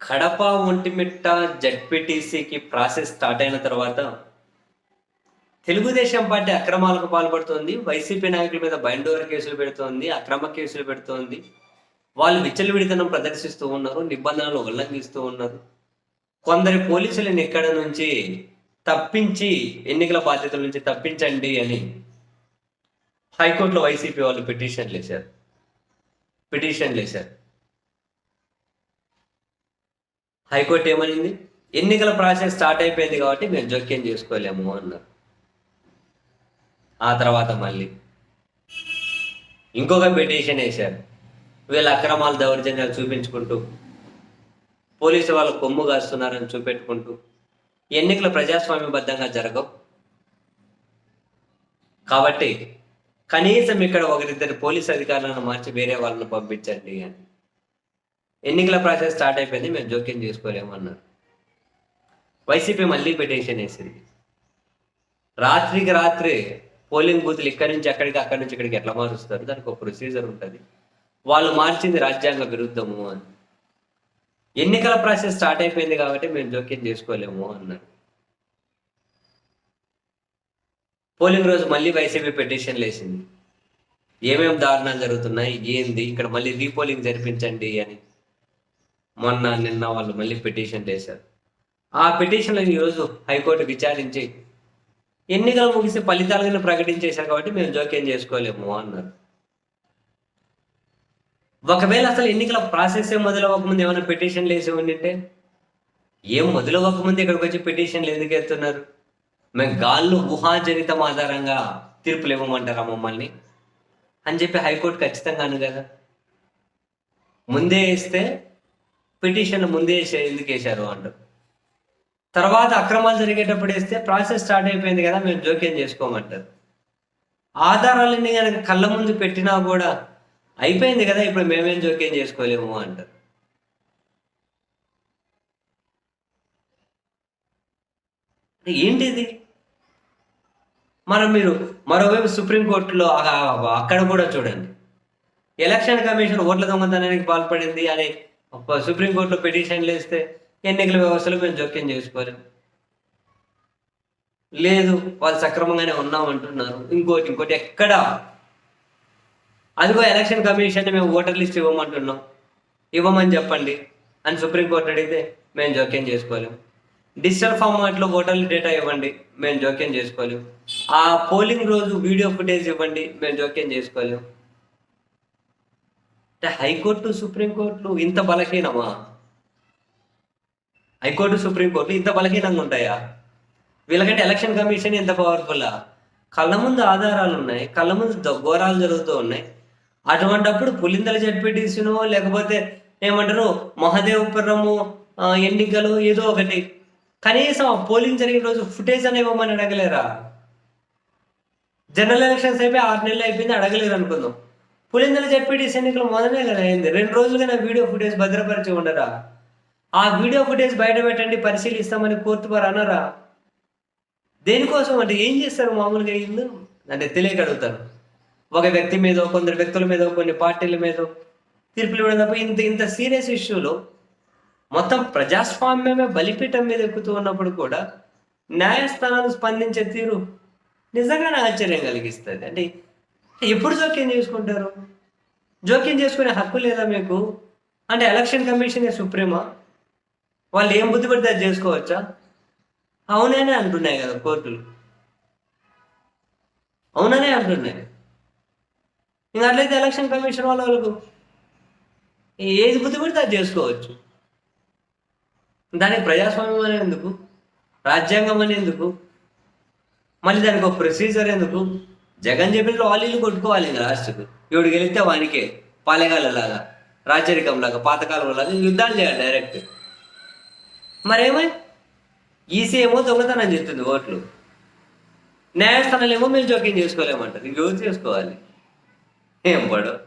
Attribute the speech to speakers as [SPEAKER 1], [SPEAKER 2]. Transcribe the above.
[SPEAKER 1] Kadapa, Vontimitta జడ్పీటీసీకి process start అయిన తర్వాత Telugu Desam party అక్రమాలకు పాల్పడుతోంది. వైసీపీ నాయకుల మీద బైండోవర్ కేసులు పెడుతోంది. అక్రమ కేసులు పెడుతోంది. వాళ్ళు విచ్చలవిడితనం ప్రదర్శిస్తూ ఉన్నారు. నిబంధనలు ఉల్లంఘిస్తూ ఉన్నారు. కొందరి పోలీసులను ఇక్కడ నుంచి తప్పించి ఎన్నికల బాధ్యతల నుంచి తప్పించండి అని హైకోర్టులో వైసీపీ వాళ్ళు పిటిషన్లు వేశారు. హైకోర్టు ఏమనింది? ఎన్నికల ప్రాసెస్ స్టార్ట్ అయిపోయింది కాబట్టి మేము జోక్యం చేసుకోలేము అన్నారు. ఆ తర్వాత మళ్ళీ ఇంకొక పిటిషన్ వేశారు. వీళ్ళ అక్రమాలు దౌర్జన్యాలు చూపించుకుంటూ పోలీసు వాళ్ళు కొమ్ము కాస్తున్నారని చూపెట్టుకుంటూ ఎన్నికలు ప్రజాస్వామ్యబద్ధంగా జరగవు కాబట్టి కనీసం ఇక్కడ ఒకరిద్దరు పోలీస్ అధికారులను మార్చి వేరే వాళ్ళని పంపించండి అని. ఎన్నికల ప్రాసెస్ స్టార్ట్ అయిపోయింది, మేము జోక్యం చేసుకోలేము అన్నారు. వైసీపీ మళ్ళీ పిటిషన్ వేసింది. రాత్రికి రాత్రే పోలింగ్ బూత్లు ఇక్కడి నుంచి అక్కడి నుంచి ఇక్కడికి ఎట్లా మారుస్తారు? దానికి ఒక ప్రొసీజర్ ఉంటుంది. వాళ్ళు మార్చింది రాజ్యాంగ విరుద్ధము అని. ఎన్నికల ప్రాసెస్ స్టార్ట్ అయిపోయింది కాబట్టి మేము జోక్యం చేసుకోలేము అన్నారు. పోలింగ్ రోజు మళ్ళీ వైసీపీ పిటిషన్లు వేసింది. ఏమేం దారుణాలు జరుగుతున్నాయి, ఏంది, ఇక్కడ మళ్ళీ రీపోలింగ్ జరిపించండి అని నిన్న వాళ్ళు మళ్ళీ పిటిషన్లు వేశారు. ఆ పిటిషన్లను ఈరోజు హైకోర్టు విచారించి ఎన్నికలు ముగిసి ఫలితాలను ప్రకటించేశారు కాబట్టి మేము జోక్యం చేసుకోలేము అన్నారు. ఒకవేళ అసలు ఎన్నికల ప్రాసెస్ మొదలవ్వకముందు ఏమైనా పిటిషన్లు వేసి ఉండింటే, ఏం మొదలవ్వకముందు ఇక్కడికి వచ్చి పిటిషన్లు ఎందుకు ఎత్తున్నారు? మేము గాల్లో ఊహాజనితం ఆధారంగా తీర్పులు ఇవ్వమంటారా మమ్మల్ని అని చెప్పి హైకోర్టు ఖచ్చితంగాను కదా. ముందే వేస్తే పిటిషన్లు ముందే ఎందుకు వేశారు అంటారు. తర్వాత అక్రమాలు జరిగేటప్పుడు వేస్తే ప్రాసెస్ స్టార్ట్ అయిపోయింది కదా మేము జోక్యం చేసుకోమంటారు. ఆధారాలన్నీ కనుక కళ్ళ ముందు పెట్టినా కూడా అయిపోయింది కదా ఇప్పుడు మేమేం జోక్యం చేసుకోలేము అంటారు. ఏంటిది? మీరు మరోవైపు సుప్రీంకోర్టులో అక్కడ కూడా చూడండి, ఎలక్షన్ కమిషన్ ఓట్ల దొంగతనానికి పాల్పడింది అని సుప్రీంకోర్టులో పిటిషన్లు వేస్తే ఎన్నికల వ్యవస్థలో మేము జోక్యం చేసుకోలేము, లేదు వాళ్ళు సక్రమంగానే ఉన్నామంటున్నారు. ఇంకోటి ఎక్కడ అదిగో ఎలక్షన్ కమిషన్ మేము ఓటర్ లిస్ట్ ఇవ్వమని చెప్పండి అని సుప్రీంకోర్టు అడిగితే మేము జోక్యం చేసుకోలేము. డిజిటల్ ఫార్మాట్లో ఓటర్ల డేటా ఇవ్వండి, మేము జోక్యం చేసుకోలేము. ఆ పోలింగ్ రోజు వీడియో ఫుటేజ్ ఇవ్వండి, మేము జోక్యం చేసుకోలేము. అంటే హైకోర్టు సుప్రీంకోర్టులు ఇంత బలహీనమా? హైకోర్టు సుప్రీంకోర్టు ఇంత బలహీనంగా ఉంటాయా? వీళ్ళకంటే ఎలక్షన్ కమిషన్ ఎంత పవర్ఫుల్లా? కళ్ళ ముందు ఆధారాలు ఉన్నాయి, కళ్ళ ముందు ఘోరాలు జరుగుతూ ఉన్నాయి. అటువంటప్పుడు పులిందల జడ్పీటీసీనో లేకపోతే ఏమంటారు మహదేవపురము ఎన్నికలు ఏదో ఒకటి కనీసం ఆ పోలింగ్ జరిగిన రోజు ఫుటేజ్ అని ఇవ్వమని అడగలేరా? జనరల్ ఎలక్షన్స్ అయిపోయి 6 నెలలు అయిపోయింది, అడగలేరు అనుకుందాం. పులిందల జడ్పీటీసీ ఎన్నికలు మొదలనే కదా అయింది. 2 రోజులుగా నా వీడియో ఫుటేజ్ భద్రపరిచి ఉండరా? ఆ వీడియో ఫుటేజ్ బయట పెట్టండి, పరిశీలిస్తామని కోర్టు వారు అనరా? దేనికోసం అంటే ఏం చేస్తారు మామూలుగా వీళ్ళు అంటే తెలియక అడుగుతారు. ఒక వ్యక్తి మీద, కొందరు వ్యక్తుల మీద, కొన్ని పార్టీల మీద తీర్పులు ఇవ్వడం తప్ప ఇంత సీరియస్ ఇష్యూలో మొత్తం ప్రజాస్వామ్యమే బలిపీఠం మీద ఎక్కుతూ ఉన్నప్పుడు కూడా న్యాయస్థానాలు స్పందించే తీరు నిజంగానే ఆశ్చర్యం కలిగిస్తుంది. అంటే ఎప్పుడు జోక్యం చేసుకుంటారు? జోక్యం చేసుకునే హక్కు లేదా మీకు? అంటే ఎలక్షన్ కమిషనే సుప్రీమా? వాళ్ళు ఏం బుద్ధి పడితే అది చేసుకోవచ్చా? అవుననే అంటున్నాయి కదా కోర్టులు, అవుననే అంటున్నాయి. ఇంకా అట్లయితే ఎలక్షన్ కమిషన్ వాళ్ళకు ఏది బుద్ధి పడితే అది చేసుకోవచ్చు. దానికి ప్రజాస్వామ్యం అని ఎందుకు? రాజ్యాంగం అని ఎందుకు? మళ్ళీ దానికి ఒక ప్రొసీజర్ ఎందుకు? జగన్ చెప్పిన వాళ్ళు కొట్టుకోవాలి. ఇంకా లాస్ట్కు ఇవిడు గెలిస్తే వానికే పాలెగాలలాగా, రాజరికంలాగా, పాతకాలం లాగా యుద్ధాలు చేయాలి డైరెక్ట్. మరేమో ఈసీ ఏమో దొంగతనం చెప్తుంది ఓట్లు, న్యాయస్థానాలు ఏమో మేము జోక్యం చేసుకోలేమంటారు. ఇంకెవరు చేసుకోవాలి? ఏం పడవు.